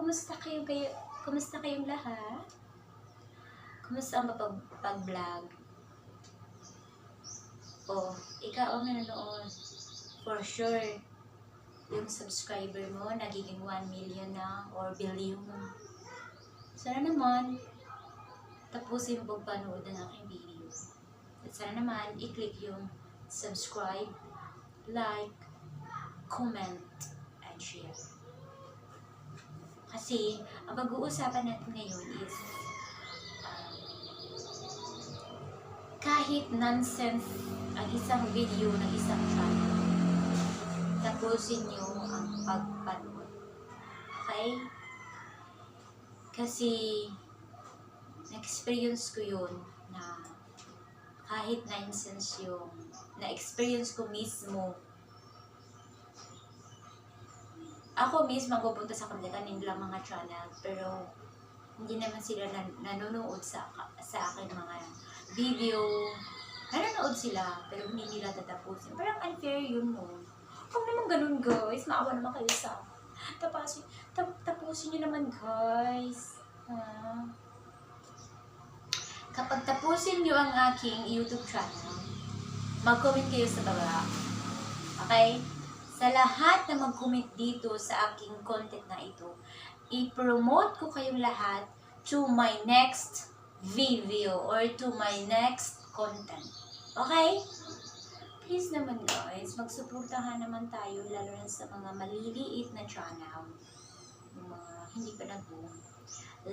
Kumusta kayong lahat? Kumusta ang pag-vlog? Oh, ikaw ang nanonood. For sure, yung subscriber mo nagiging 1 million na or billion. Sana naman, tapusin mo pagpanood ng aking video. At sana naman, i-click yung subscribe, like, comment, and share. Kasi, ang pag-uusapan natin ngayon is kahit nonsense ang isang video ng isang channel, tapusin nyo ang pagpanood. Okay? Kasi, na-experience ko yun na kahit nonsense yung na-experience ko mismo. Ako mismo pupunta sa kanilang mga channel, pero hindi naman sila nanonood sa aking mga video. Nanonood sila, pero hindi nila tatapusin. Parang unfair yun, no? Huwag naman ganun, guys. Maawa naman kayo sa tapusin nyo naman, guys. Kapag tapusin nyo ang aking YouTube channel, mag-comment kayo sa baba. Okay? Sa lahat na mag-comment dito sa aking content na ito, i-promote ko kayong lahat to my next video or to my next content. Okay? Please naman guys, magsuportahan naman tayo lalo na sa mga maliliit na channel. Yung mga hindi pa nag-boom.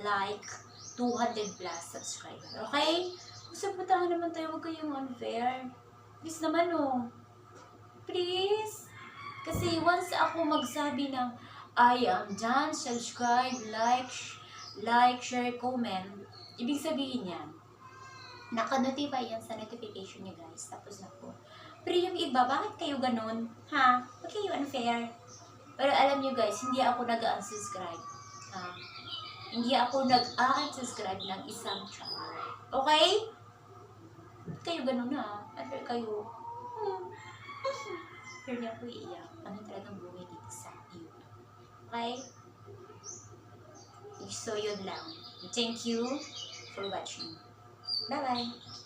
Like 200 plus subscriber. Okay? Magsuportahan naman tayo, huwag kayong unfair. Please naman oh. Please. Kasi once ako magsabi ng I am done, subscribe, like, share, comment, ibig sabihin yan, naka-notify yan sa notification niyo guys. Tapos na po. Pero yung iba, bakit kayo ganun? Ha? Bakit kayo unfair? Pero alam niyo guys, hindi ako nag-unsubscribe. Hindi ako nag-unsubscribe ng isang channel. Okay? Bakit kayo ganun ha? Unfair kayo. Pero hindi ako iiyak. Ano talagang buhay dito sa YouTube. Okay? So, yun lang. Thank you for watching. Bye-bye!